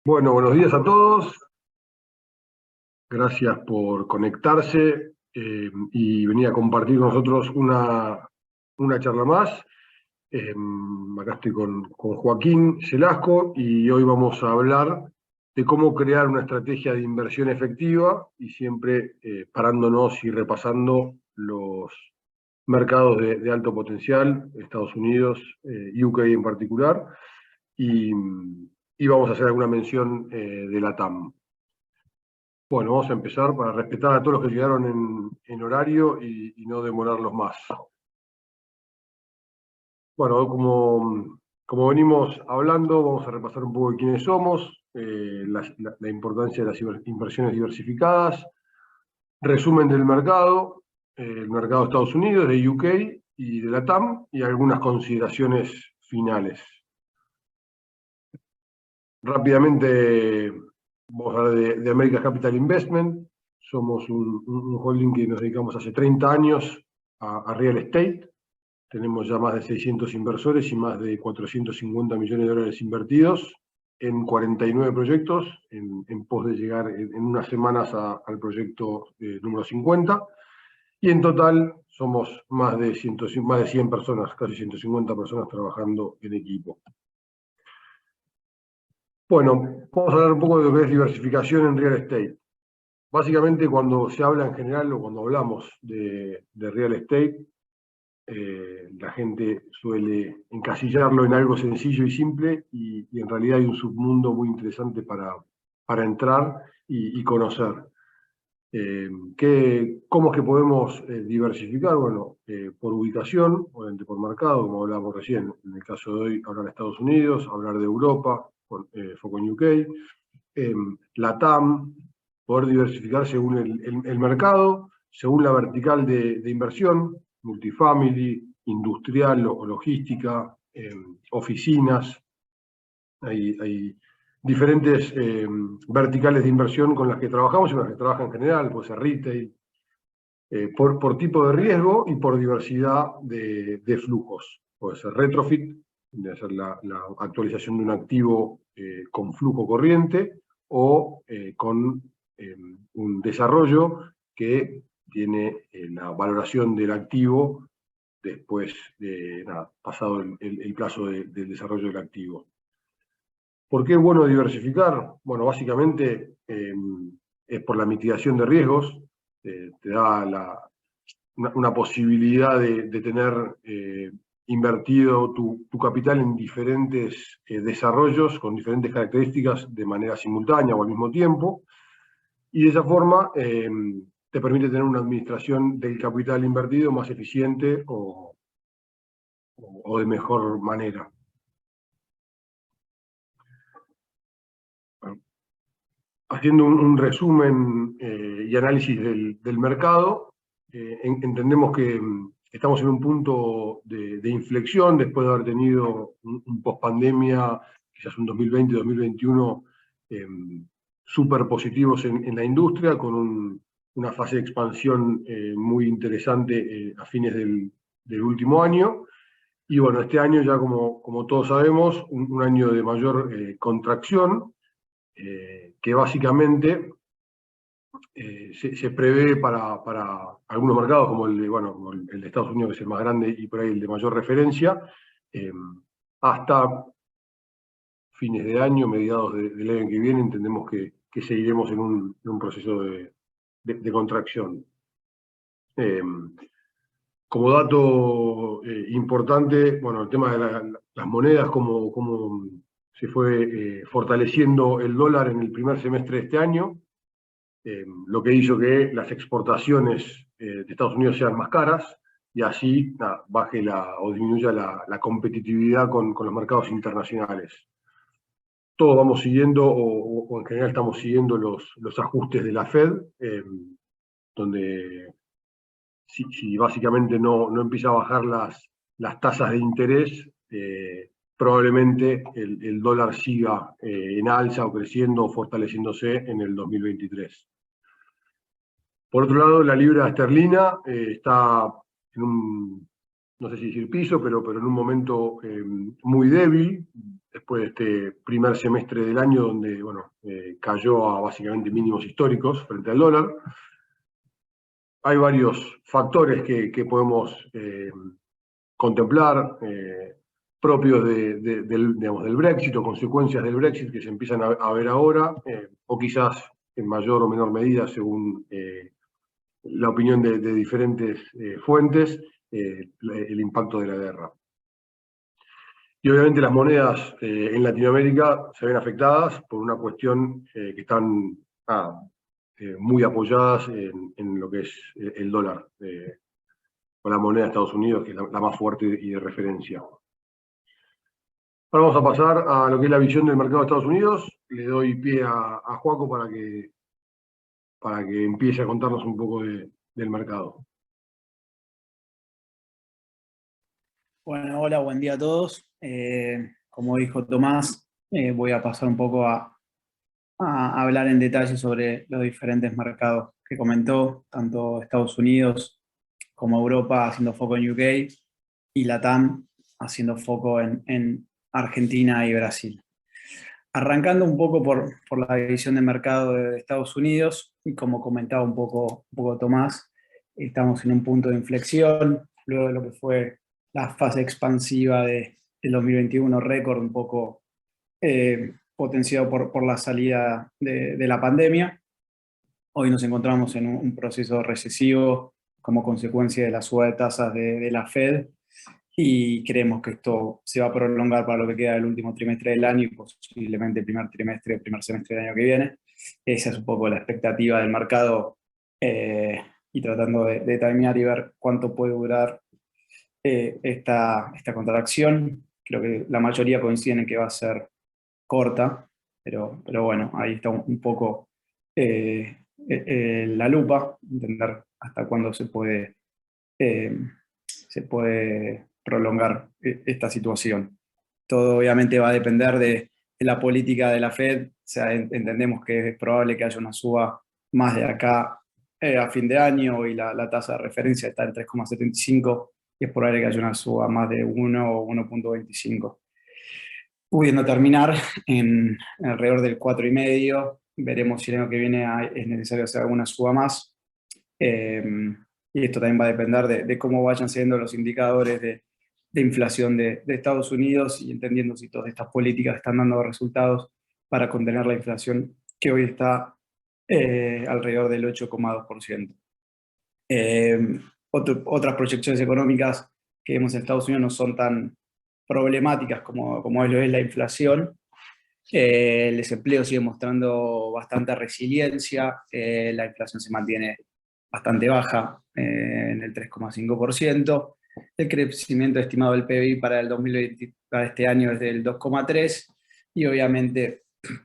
Bueno, buenos días a todos. Gracias por conectarse y venir a compartir con nosotros una charla más. Acá estoy con Joaquín Selasco y hoy vamos a hablar de cómo crear una estrategia de inversión efectiva y siempre parándonos y repasando los mercados de alto potencial, Estados Unidos, UK en particular, y, y vamos a hacer alguna mención de la TAM. Bueno, vamos a empezar para respetar a todos los que llegaron en horario y no demorarlos más. Bueno, como venimos hablando, vamos a repasar un poco de quiénes somos, la importancia de las inversiones diversificadas, resumen del mercado, el mercado de Estados Unidos, de UK y de la TAM, y algunas consideraciones finales. Rápidamente, vamos a hablar de American Capital Investment. Somos un holding que nos dedicamos hace 30 años a real estate. Tenemos ya más de 600 inversores y más de 450 millones de dólares invertidos en 49 proyectos, en pos de llegar en unas semanas al proyecto número 50. Y en total somos más de 100 personas, casi 150 personas trabajando en equipo. Bueno, vamos a hablar un poco de lo que es diversificación en real estate. Básicamente, cuando se habla en general o cuando hablamos de real estate, la gente suele encasillarlo en algo sencillo y simple y en realidad hay un submundo muy interesante para entrar y conocer. ¿Cómo es que podemos diversificar? Bueno, por ubicación, obviamente por mercado, como hablábamos recién, en el caso de hoy, hablar de Estados Unidos, hablar de Europa, foco en UK, la TAM, poder diversificar según el mercado, según la vertical de inversión, multifamily, industrial o logística, oficinas. Hay diferentes verticales de inversión con las que trabajamos y con las que trabaja en general, puede ser retail, por tipo de riesgo y por diversidad de flujos. Puede ser retrofit, de hacer la actualización de un activo con flujo corriente, o con un desarrollo que tiene la valoración del activo después de pasado el plazo del desarrollo del activo. ¿Por qué es bueno diversificar? Bueno, básicamente es por la mitigación de riesgos, te da una posibilidad de tener invertido tu capital en diferentes desarrollos con diferentes características de manera simultánea o al mismo tiempo, y de esa forma te permite tener una administración del capital invertido más eficiente o de mejor manera. Haciendo un resumen y análisis del mercado, entendemos que estamos en un punto de inflexión después de haber tenido un post-pandemia, quizás un 2020-2021 súper positivos en la industria, con una fase de expansión muy interesante a fines del último año. Y bueno, este año ya como todos sabemos, un año de mayor contracción, que básicamente se prevé para algunos mercados, como como el de Estados Unidos, que es el más grande y por ahí el de mayor referencia, hasta fines de año, mediados del año que viene, entendemos que seguiremos en un proceso de contracción. Como dato importante, bueno, el tema de las monedas, cómo se fue fortaleciendo el dólar en el primer semestre de este año, lo que hizo que las exportaciones de Estados Unidos sean más caras y así baje o disminuya la competitividad con los mercados internacionales. Todos vamos siguiendo, o en general estamos siguiendo los ajustes de la Fed, donde si básicamente no empieza a bajar las tasas de interés, probablemente el dólar siga en alza o creciendo o fortaleciéndose en el 2023. Por otro lado, la libra esterlina está en no sé si decir piso, pero en un momento muy débil, después de este primer semestre del año donde, bueno, cayó a básicamente mínimos históricos frente al dólar. Hay varios factores que podemos contemplar, propios digamos, del Brexit o consecuencias del Brexit que se empiezan a ver ahora, o quizás en mayor o menor medida según la opinión de diferentes fuentes, el impacto de la guerra. Y obviamente las monedas en Latinoamérica se ven afectadas por una cuestión que están muy apoyadas en lo que es el dólar, con la moneda de Estados Unidos, que es la más fuerte y de referencia. Ahora vamos a pasar a lo que es la visión del mercado de Estados Unidos. Le doy pie a Joaco para que empiece a contarnos un poco del mercado. Bueno, hola, buen día a todos. Como dijo Tomás, voy a pasar un poco a hablar en detalle sobre los diferentes mercados que comentó, tanto Estados Unidos como Europa haciendo foco en UK y LATAM haciendo foco en Argentina y Brasil. Arrancando un poco por la división de mercado de Estados Unidos, y como comentaba un poco Tomás, estamos en un punto de inflexión, luego de lo que fue la fase expansiva del 2021, récord un poco potenciado por la salida de la pandemia. Hoy nos encontramos en un proceso recesivo como consecuencia de la suba de tasas de la Fed, y creemos que esto se va a prolongar para lo que queda del último trimestre del año y posiblemente el primer semestre del año que viene. Esa es un poco la expectativa del mercado, y tratando de determinar y ver cuánto puede durar esta contracción. Creo que la mayoría coinciden en que va a ser corta, pero bueno, ahí está un poco la lupa, entender hasta cuándo se puede prolongar esta situación. Todo obviamente va a depender de la política de la Fed. O sea, entendemos que es probable que haya una suba más de acá a fin de año, y la tasa de referencia está en 3,75, y es probable que haya una suba más de 1 o 1,25. Pudiendo terminar en alrededor del 4,5, veremos si el año que viene es necesario hacer alguna suba más. Y esto también va a depender de cómo vayan siendo los indicadores de inflación de Estados Unidos, y entendiendo si todas estas políticas están dando resultados para contener la inflación, que hoy está alrededor del 8,2%. Otras proyecciones económicas que vemos en Estados Unidos no son tan problemáticas como lo es la inflación. El desempleo sigue mostrando bastante resiliencia, la inflación se mantiene bastante baja, en el 3,5%. El crecimiento estimado del PBI para el 2020, para este año, es del 2,3%, y obviamente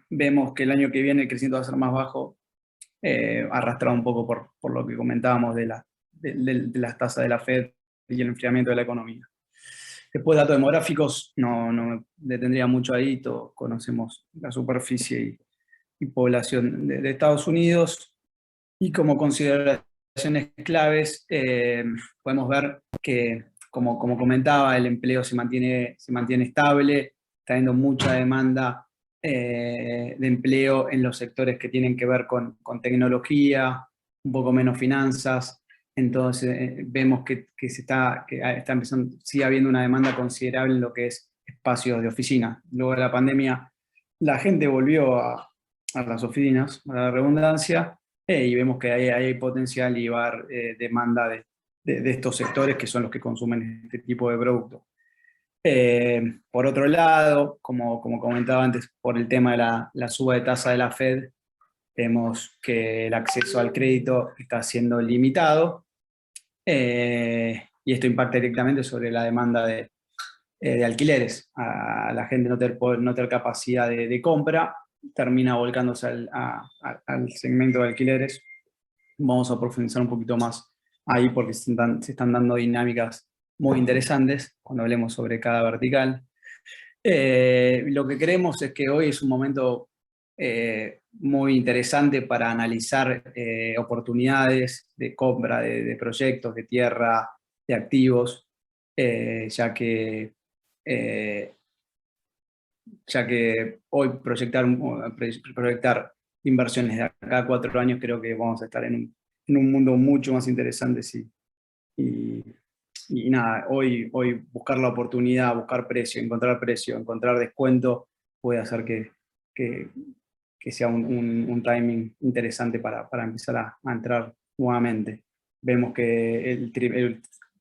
vemos que el año que viene el crecimiento va a ser más bajo, arrastrado un poco por lo que comentábamos de las tasas de la Fed y el enfriamiento de la economía. Después, datos demográficos, no me detendría mucho ahí, todos conocemos la superficie y población de Estados Unidos. Y como consideraciones claves, podemos ver que, como comentaba, el empleo se mantiene estable, está habiendo mucha demanda de empleo en los sectores que tienen que ver con tecnología, un poco menos finanzas. Entonces vemos que está empezando, sigue habiendo una demanda considerable en lo que es espacios de oficina. Luego de la pandemia, la gente volvió a las oficinas, a la redundancia, y vemos que hay potencial y va a haber demanda de estos sectores, que son los que consumen este tipo de producto. Por otro lado, como comentaba antes, por el tema de la suba de tasa de la Fed, vemos que el acceso al crédito está siendo limitado, y esto impacta directamente sobre la demanda de alquileres. A la gente no tener capacidad de compra, termina volcándose al segmento de alquileres. Vamos a profundizar un poquito más ahí, porque se están dando dinámicas muy interesantes cuando hablemos sobre cada vertical. Lo que creemos es que hoy es un momento muy interesante para analizar oportunidades de compra de proyectos, de tierra, de activos, ya que ya que hoy proyectar inversiones de acá a 4 años, creo que vamos a estar en un mundo mucho más interesante, sí. Y nada, hoy buscar la oportunidad, buscar precio, encontrar descuento, puede hacer que, que sea un timing interesante para empezar a entrar nuevamente. Vemos que el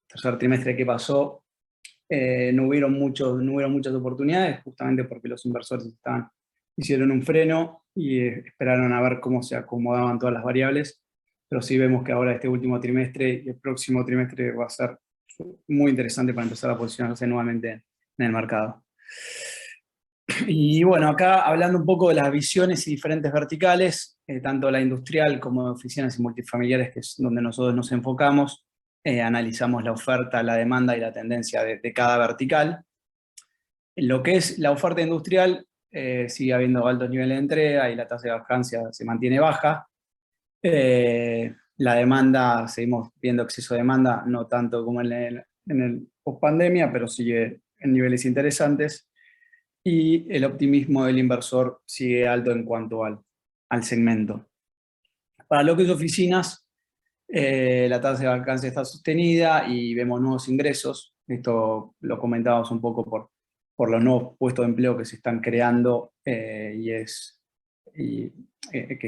tercer trimestre que pasó, no hubieron muchas oportunidades, justamente porque los inversores hicieron un freno y esperaron a ver cómo se acomodaban todas las variables, pero sí vemos que ahora este último trimestre y el próximo trimestre va a ser muy interesante para empezar a posicionarse nuevamente en el mercado. Y bueno, acá hablando un poco de las visiones y diferentes verticales, tanto la industrial como de oficinas y multifamiliares, que es donde nosotros nos enfocamos, analizamos la oferta, la demanda y la tendencia de cada vertical. En lo que es la oferta industrial, sigue habiendo altos niveles de entrega y la tasa de vacancia se mantiene baja. La demanda, seguimos viendo exceso de demanda, no tanto como en el post-pandemia, pero sigue en niveles interesantes. Y el optimismo del inversor sigue alto en cuanto al segmento. Para lo que es oficinas, la tasa de vacancia está sostenida y vemos nuevos ingresos. Esto lo comentábamos un poco por los nuevos puestos de empleo que se están creando que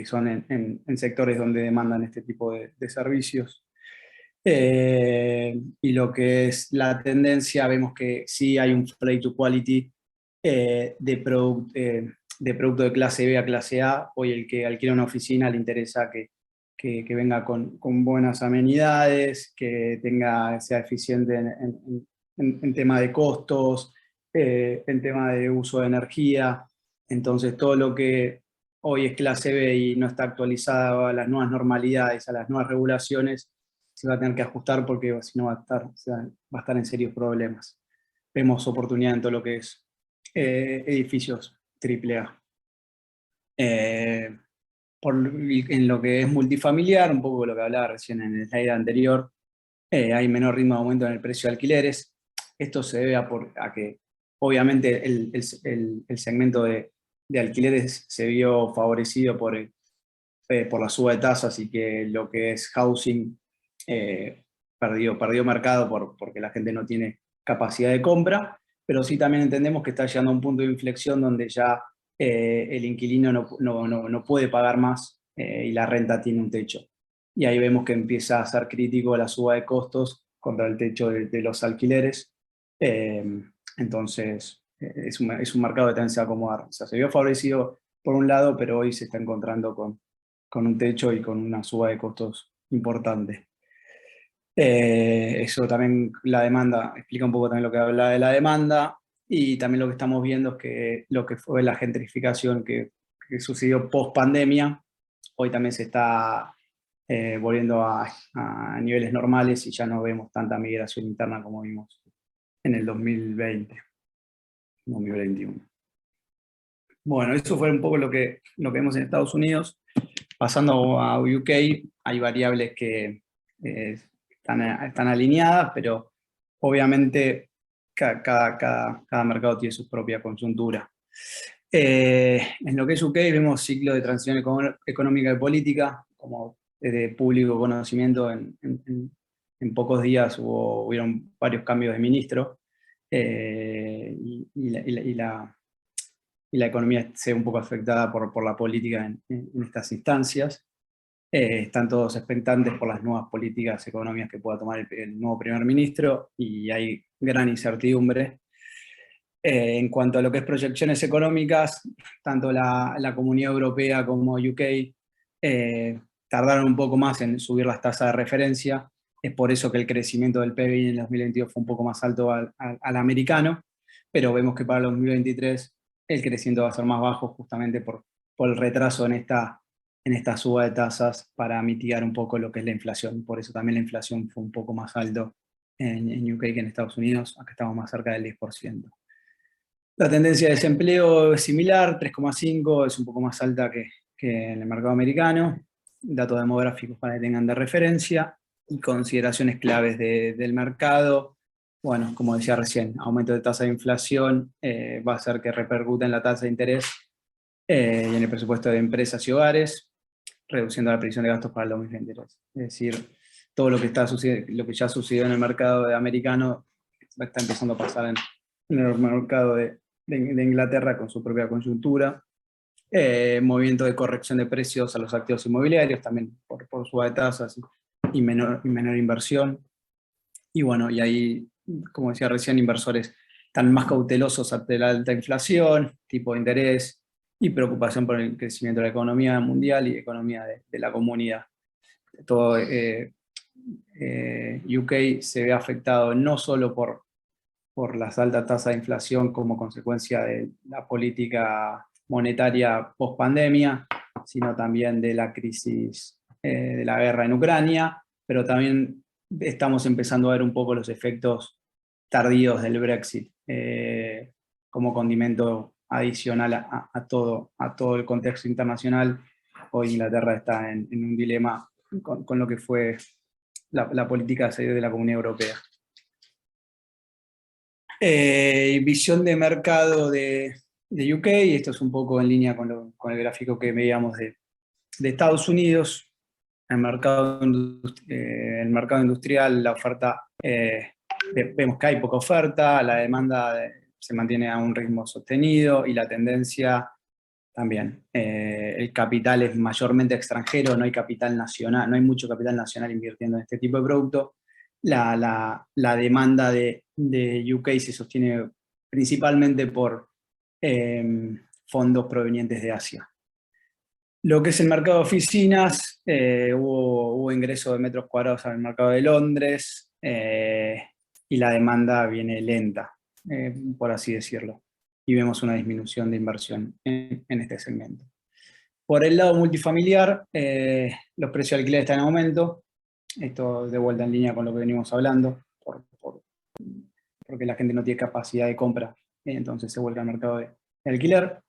son en sectores donde demandan este tipo de servicios. Y lo que es la tendencia, vemos que sí hay un flight to quality de producto de clase B a clase A. Hoy el que alquila una oficina le interesa que venga con buenas amenidades, que sea eficiente en tema de costos, en tema de uso de energía. Entonces todo lo que hoy es clase B y no está actualizado a las nuevas normalidades, a las nuevas regulaciones, se va a tener que ajustar porque si no va a estar en serios problemas. Vemos oportunidad en todo lo que es edificios AAA. En lo que es multifamiliar, un poco lo que hablaba recién en el slide anterior, hay menor ritmo de aumento en el precio de alquileres. Esto se debe a que obviamente el segmento de alquileres se vio favorecido por la suba de tasas y que lo que es housing perdió mercado porque la gente no tiene capacidad de compra, pero sí también entendemos que está llegando a un punto de inflexión donde ya el inquilino no puede pagar más y la renta tiene un techo. Y ahí vemos que empieza a ser crítico la suba de costos contra el techo de los alquileres. Entonces, es un mercado que también se va a acomodar. O sea, se vio favorecido por un lado, pero hoy se está encontrando con un techo y con una suba de costos importante. Eso también, la demanda, explica un poco también lo que habla de la demanda, y también lo que estamos viendo es que lo que fue la gentrificación que sucedió post pandemia, hoy también se está volviendo a niveles normales y ya no vemos tanta migración interna como vimos en el 2021. Bueno, eso fue un poco lo que vemos en Estados Unidos. Pasando a UK, hay variables que están alineadas, pero obviamente cada mercado tiene su propia coyuntura. En lo que es UK vemos ciclo de transición económica y política, como de público conocimiento, en pocos días hubieron varios cambios de ministro, y la economía se ve un poco afectada por la política en estas instancias. Están todos expectantes por las nuevas políticas económicas que pueda tomar el nuevo primer ministro y hay gran incertidumbre. En cuanto a lo que es proyecciones económicas, tanto la Comunidad Europea como UK tardaron un poco más en subir las tasas de referencia. Es por eso que el crecimiento del PIB en el 2022 fue un poco más alto al americano, pero vemos que para el 2023 el crecimiento va a ser más bajo justamente por el retraso en esta suba de tasas para mitigar un poco lo que es la inflación. Por eso también la inflación fue un poco más alto en UK que en Estados Unidos. Acá estamos más cerca del 10%. La tendencia de desempleo es similar, 3,5, es un poco más alta que en el mercado americano. Datos demográficos para que tengan de referencia y consideraciones claves del mercado. bueno, como decía recién, aumento de tasa de inflación va a hacer que repercuta en la tasa de interés y en el presupuesto de empresas y hogares, reduciendo la previsión de gastos para el 2023. Es decir, todo lo que lo que ya sucedió en el mercado americano está empezando a pasar en el mercado de Inglaterra con su propia coyuntura. Movimiento de corrección de precios a los activos inmobiliarios, también por suba de tasas y menor inversión. Y bueno, y ahí, como decía recién, inversores están más cautelosos ante la alta inflación, tipo de interés y preocupación por el crecimiento de la economía mundial y economía de la comunidad. Todo UK se ve afectado no solo por las altas tasas de inflación como consecuencia de la política monetaria post-pandemia, sino también de la crisis de la guerra en Ucrania, pero también estamos empezando a ver un poco los efectos tardíos del Brexit como condimento adicional a todo el contexto internacional. Hoy Inglaterra está en un dilema con lo que fue la política de salir de la Comunidad Europea. Visión de mercado de UK, esto es un poco en línea con el gráfico que veíamos de Estados Unidos. El mercado industrial, la oferta, vemos que hay poca oferta, la demanda se mantiene a un ritmo sostenido y la tendencia también. El capital es mayormente extranjero, no hay capital nacional, no hay mucho capital nacional invirtiendo en este tipo de producto. La demanda de UK se sostiene principalmente por fondos provenientes de Asia. Lo que es el mercado de oficinas, hubo ingreso de metros cuadrados al mercado de Londres y la demanda viene lenta, por así decirlo. Y vemos una disminución de inversión en este segmento. Por el lado multifamiliar, los precios de alquiler están en aumento. Esto de vuelta en línea con lo que venimos hablando, porque la gente no tiene capacidad de compra, entonces se vuelve al mercado de alquiler.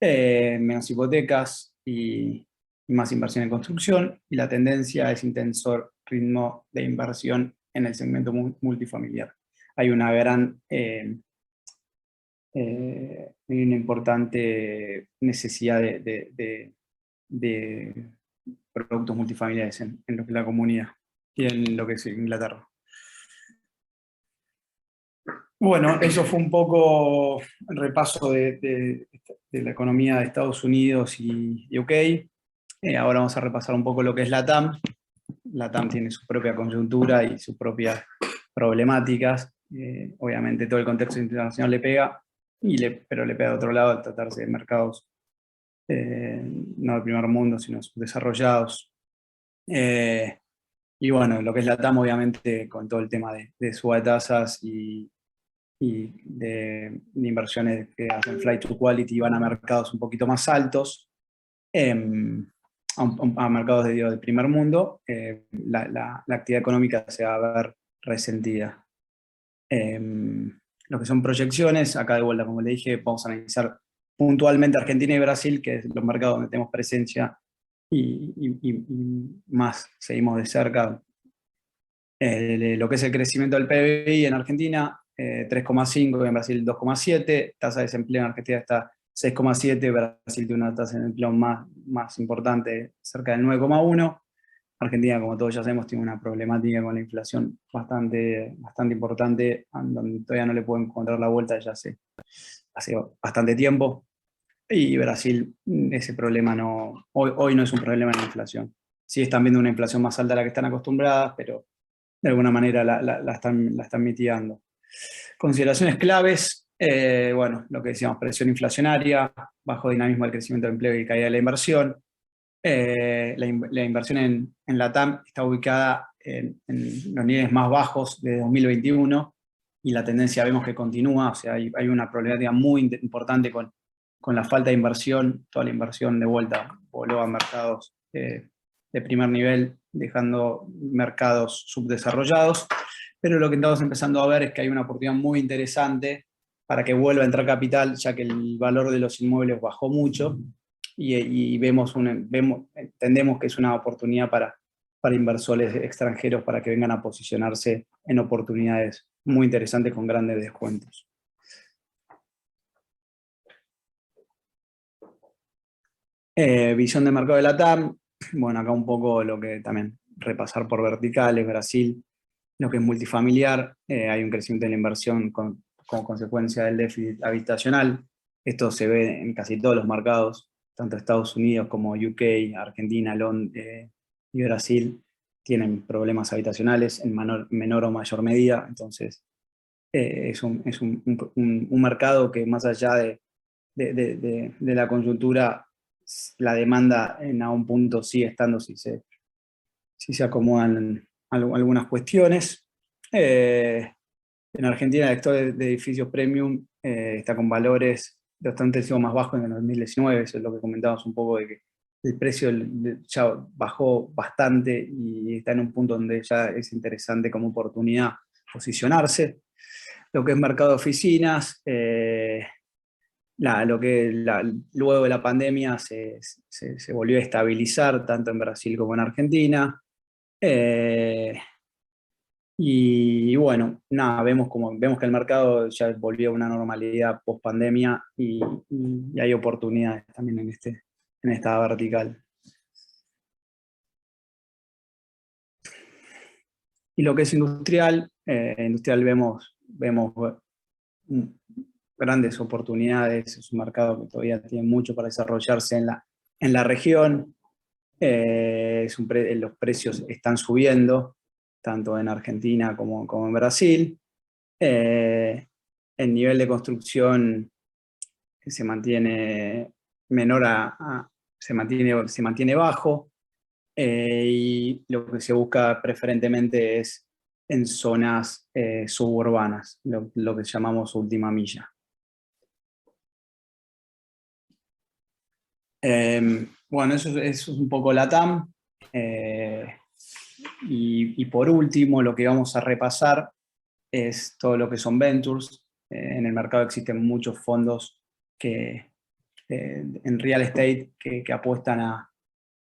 Menos hipotecas y más inversión en construcción, y la tendencia es intenso ritmo de inversión en el segmento multifamiliar. Hay una una importante necesidad de productos multifamiliares en lo que es la comunidad y en lo que es Inglaterra. Bueno, eso fue un poco el repaso de la economía de Estados Unidos y UK. Ahora vamos a repasar un poco lo que es la TAM. La TAM tiene su propia coyuntura y sus propias problemáticas. Obviamente todo el contexto internacional le pega, pero le pega de otro lado al tratarse de mercados no del primer mundo, sino subdesarrollados. Y bueno, lo que es la TAM, obviamente, con todo el tema de suba de tasas y de inversiones que hacen flight to quality, van a mercados un poquito más altos, a mercados de primer mundo, la actividad económica se va a ver resentida. Lo que son proyecciones, acá de vuelta, como le dije, vamos a analizar puntualmente Argentina y Brasil, que es los mercados donde tenemos presencia y más seguimos de cerca. Lo que es el crecimiento del PBI en Argentina, 3,5, en Brasil 2,7, tasa de desempleo en Argentina está 6,7, Brasil tiene una tasa de empleo más importante, cerca del 9,1. Argentina, como todos ya sabemos, tiene una problemática con la inflación bastante importante, donde todavía no le pueden encontrar la vuelta ya hace bastante tiempo. Y Brasil, ese problema hoy no es un problema en la inflación. Sí están viendo una inflación más alta a la que están acostumbradas, pero de alguna manera la están mitigando. Consideraciones claves, bueno, lo que decíamos, presión inflacionaria, bajo dinamismo del crecimiento del empleo y caída de la inversión. La inversión en la TAM está ubicada en los niveles más bajos de 2021 y la tendencia vemos que continúa, o sea, hay una problemática muy importante con la falta de inversión. Toda la inversión de vuelta voló a mercados de primer nivel, dejando mercados subdesarrollados, pero lo que estamos empezando a ver es que hay una oportunidad muy interesante para que vuelva a entrar capital, ya que el valor de los inmuebles bajó mucho, y entendemos que es una oportunidad para inversores extranjeros para que vengan a posicionarse en oportunidades muy interesantes con grandes descuentos. Visión de mercado de la TAM. Bueno, acá un poco lo que también repasar por verticales. Brasil, lo que es multifamiliar, hay un crecimiento de la inversión como consecuencia del déficit habitacional. Esto se ve en casi todos los mercados, tanto Estados Unidos como UK, Argentina, Londres y Brasil tienen problemas habitacionales en menor o mayor medida. Entonces, es un mercado que, más allá de la coyuntura, la demanda en algún punto sigue estando si se acomodan algunas cuestiones. En Argentina el sector de edificios premium está con valores bastante más bajos en el 2019, eso es lo que comentábamos un poco, de que el precio ya bajó bastante y está en un punto donde ya es interesante como oportunidad posicionarse. Lo que es mercado de oficinas, luego de la pandemia se volvió a estabilizar tanto en Brasil como en Argentina. Y bueno, nada, vemos que el mercado ya volvió a una normalidad post pandemia y hay oportunidades también en esta vertical. Y lo que es industrial, vemos grandes oportunidades. Es un mercado que todavía tiene mucho para desarrollarse en la región. Los precios están subiendo, tanto en Argentina como en Brasil. El nivel de construcción se mantiene se mantiene bajo, y lo que se busca preferentemente es en zonas suburbanas, lo que llamamos última milla. Bueno, eso es un poco la TAM. Y por último, lo que vamos a repasar es todo lo que son ventures. En el mercado existen muchos fondos en real estate que apuestan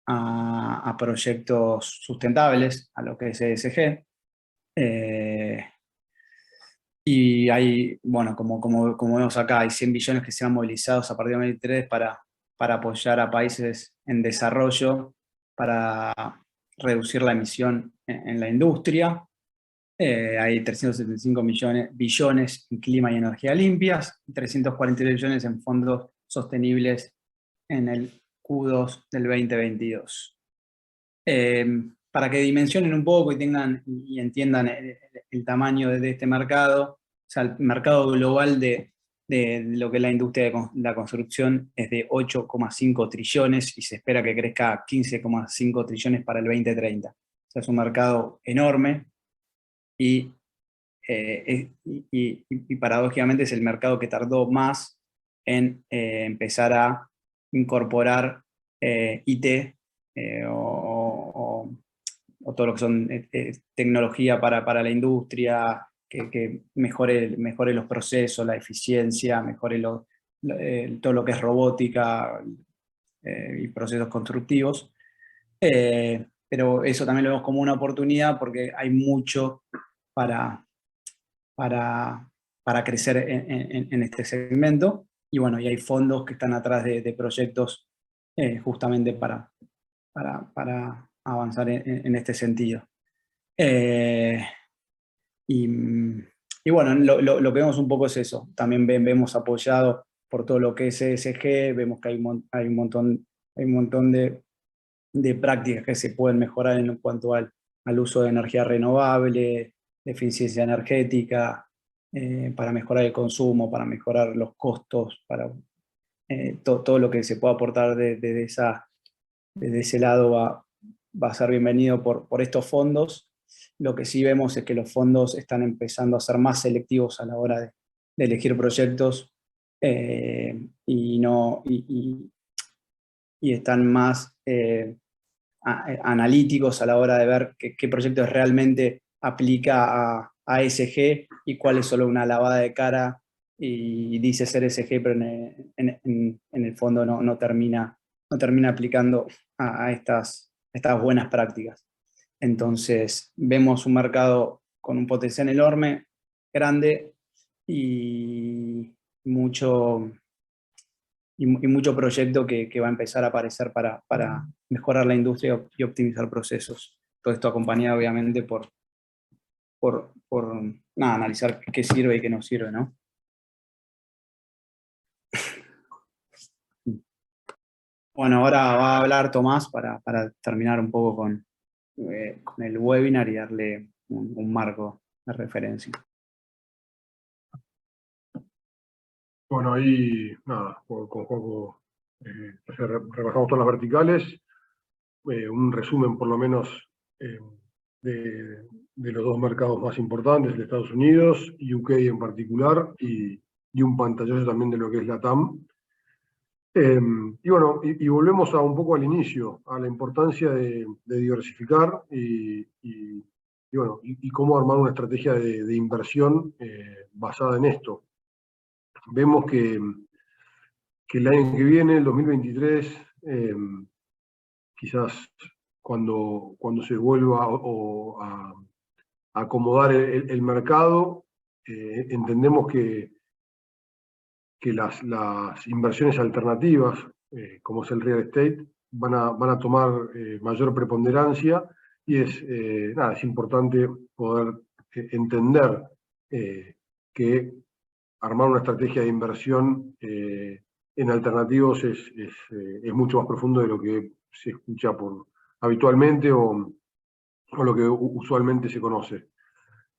a proyectos sustentables, a lo que es ESG. Y hay, bueno, como vemos acá, hay 100 billones que se han movilizado a partir de 2023 para apoyar a países en desarrollo, para reducir la emisión en la industria. Hay 375 billones en clima y energía limpias, 343 billones en fondos sostenibles en el Q2 del 2022. Para que dimensionen un poco y entiendan el tamaño de este mercado, o sea, el mercado global de lo que es la industria de la construcción es de 8,5 trillones y se espera que crezca a 15,5 trillones para el 2030. O sea, es un mercado enorme y paradójicamente es el mercado que tardó más en empezar a incorporar IT o todo lo que son tecnología para la industria, que mejore los procesos, la eficiencia, mejore todo lo que es robótica y procesos constructivos. Pero eso también lo vemos como una oportunidad porque hay mucho para crecer en este segmento. Y bueno, y hay fondos que están atrás de proyectos justamente para avanzar en este sentido. Y bueno, lo que vemos un poco es eso. También vemos apoyado por todo lo que es ESG, vemos que hay un montón de prácticas que se pueden mejorar en cuanto al uso de energía renovable, de eficiencia energética, para mejorar el consumo, para mejorar los costos, para todo lo que se pueda aportar desde ese lado va a ser bienvenido por estos fondos. Lo que sí vemos es que los fondos están empezando a ser más selectivos a la hora de elegir proyectos y están más analíticos a la hora de ver qué proyectos realmente aplica a ESG y cuál es solo una lavada de cara y dice ser ESG, pero en el fondo no termina aplicando a estas buenas prácticas. Entonces, vemos un mercado con un potencial enorme, grande y mucho proyecto que va a empezar a aparecer para mejorar la industria y optimizar procesos. Todo esto acompañado obviamente por nada, analizar qué sirve y qué no sirve, ¿no? Bueno, ahora va a hablar Tomás para terminar un poco con el webinar y darle un marco de referencia. Bueno, ahí, nada, con Juanjo repasamos todas las verticales, un resumen por lo menos de los dos mercados más importantes, de Estados Unidos, UK en particular, y un pantallazo también de lo que es la TAM. Y bueno, y volvemos un poco al inicio, a la importancia de diversificar bueno, y cómo armar una estrategia de inversión basada en esto. Vemos que el año que viene, el 2023, quizás cuando se vuelva a acomodar el mercado, entendemos que las inversiones alternativas, como es el real estate, van a tomar mayor preponderancia y es importante poder entender que armar una estrategia de inversión en alternativos es mucho más profundo de lo que se escucha habitualmente o lo que usualmente se conoce.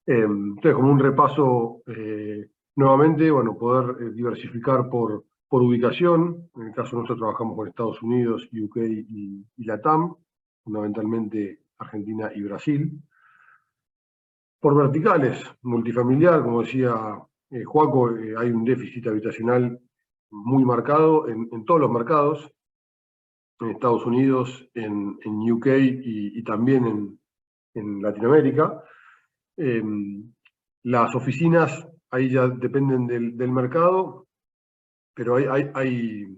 Entonces, como un repaso, nuevamente, bueno, poder diversificar por ubicación. En el caso nuestro trabajamos con Estados Unidos, UK y LATAM, fundamentalmente Argentina y Brasil. Por verticales, multifamiliar, como decía Joaco, hay un déficit habitacional muy marcado en todos los mercados, en Estados Unidos, en UK y también en Latinoamérica. Las oficinas ahí ya dependen del mercado, pero hay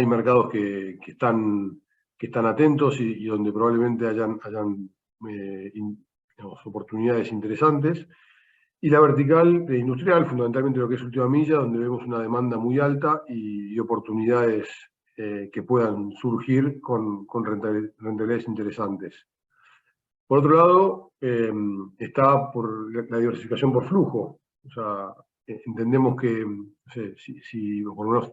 mercados que están atentos y donde probablemente hayan digamos, oportunidades interesantes. Y la vertical industrial, fundamentalmente lo que es última milla, donde vemos una demanda muy alta y oportunidades que puedan surgir con rentabilidades interesantes. Por otro lado, está por la diversificación por flujo. O sea, entendemos que si por lo menos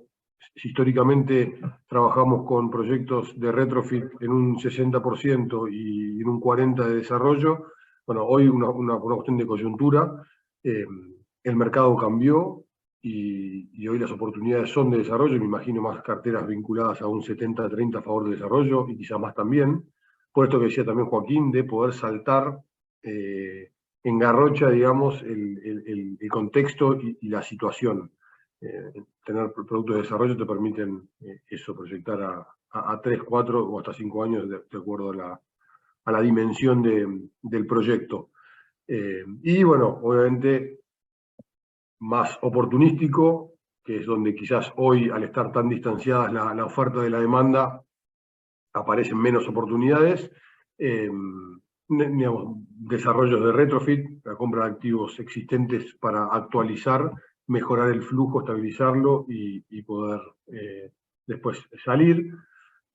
históricamente trabajamos con proyectos de retrofit en un 60% y en un 40% de desarrollo, bueno, hoy por una cuestión de coyuntura, el mercado cambió y hoy las oportunidades son de desarrollo. Me imagino más carteras vinculadas a un 70-30 a favor de desarrollo y quizás más también. Por esto que decía también Joaquín, de poder saltar en garrocha, digamos, el contexto y la situación. Tener productos de desarrollo te permiten eso, proyectar a 3, 4 o hasta 5 años de acuerdo a la dimensión del proyecto. Y bueno, obviamente más oportunístico, que es donde quizás hoy, al estar tan distanciadas la oferta de la demanda, aparecen menos oportunidades. Digamos, desarrollos de retrofit, la compra de activos existentes para actualizar, mejorar el flujo, estabilizarlo y poder después salir.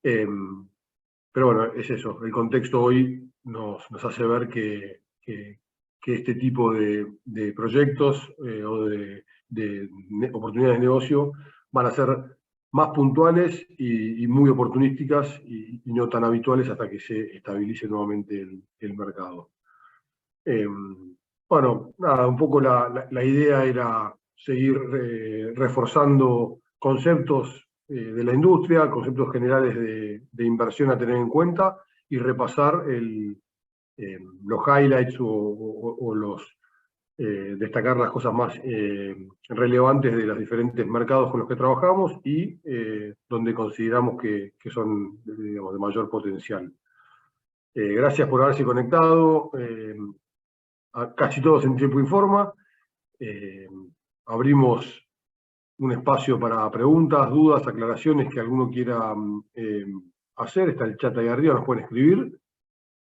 Pero bueno, es eso. El contexto hoy nos hace ver que este tipo de proyectos o de oportunidades de negocio van a ser más puntuales y muy oportunísticas y no tan habituales hasta que se estabilice nuevamente el mercado. Bueno, nada, un poco la idea era seguir reforzando conceptos de la industria, conceptos generales de inversión a tener en cuenta y repasar los highlights o destacar las cosas más relevantes de los diferentes mercados con los que trabajamos y donde consideramos que son, digamos, de mayor potencial. Gracias por haberse conectado. Casi todos en Tiempo Informa. Abrimos un espacio para preguntas, dudas, aclaraciones que alguno quiera hacer. Está el chat ahí arriba, nos pueden escribir.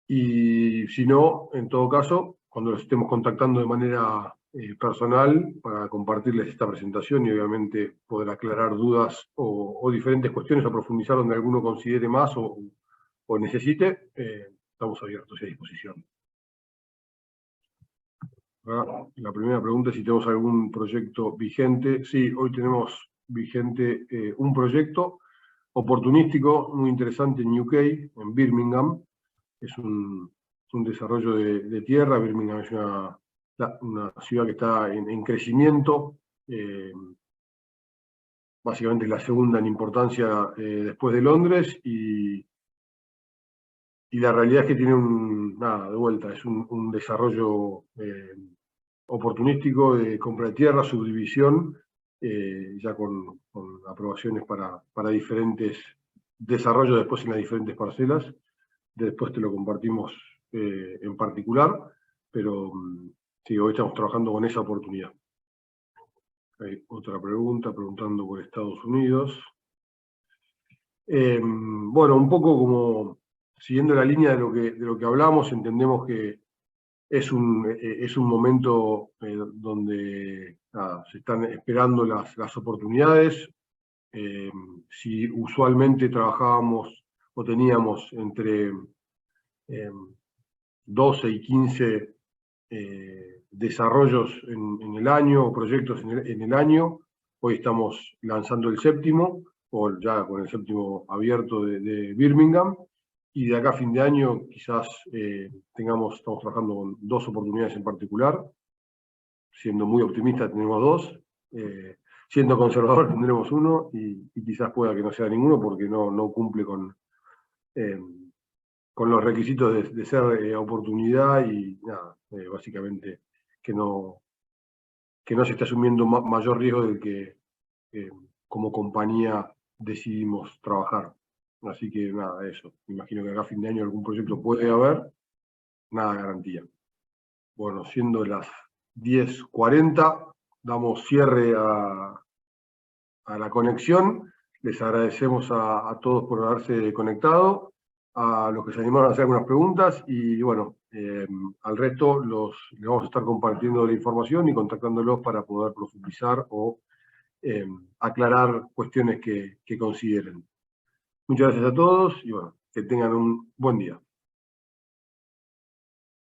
Y si no, en todo caso, cuando los estemos contactando de manera personal para compartirles esta presentación y obviamente poder aclarar dudas o diferentes cuestiones o profundizar donde alguno considere más o necesite, estamos abiertos y a disposición. La primera pregunta es si tenemos algún proyecto vigente. Sí, hoy tenemos vigente un proyecto oportunístico muy interesante en UK, en Birmingham. Es un desarrollo de tierra. Birmingham es una ciudad que está en crecimiento. Básicamente es la segunda en importancia después de Londres y la realidad es que tiene de vuelta, es un desarrollo oportunístico de compra de tierra, subdivisión, ya con aprobaciones para diferentes desarrollos después en las diferentes parcelas. Después te lo compartimos en particular, pero sí, hoy estamos trabajando con esa oportunidad. Hay otra pregunta, preguntando por Estados Unidos. Bueno, un poco como siguiendo la línea de lo que hablamos, entendemos que es un momento donde se están esperando las oportunidades. Si usualmente trabajábamos o teníamos entre 12 y 15 desarrollos en el año, o proyectos en el año, hoy estamos lanzando el séptimo, o ya con el séptimo abierto de Birmingham, y de acá a fin de año quizás estamos trabajando con 2 oportunidades en particular. Siendo muy optimista tenemos 2, siendo conservador tendremos 1, y quizás pueda que no sea ninguno porque no cumple con los requisitos de ser oportunidad y nada, básicamente que no se esté asumiendo mayor riesgo del que como compañía decidimos trabajar. Así que nada, eso. Me imagino que acá a fin de año algún proyecto puede haber, nada de garantía. Bueno, siendo las 10:40, damos cierre a la conexión. Les agradecemos a todos por haberse conectado, a los que se animaron a hacer algunas preguntas, y bueno, al resto les vamos a estar compartiendo la información y contactándolos para poder profundizar o aclarar cuestiones que consideren. Muchas gracias a todos y bueno, que tengan un buen día.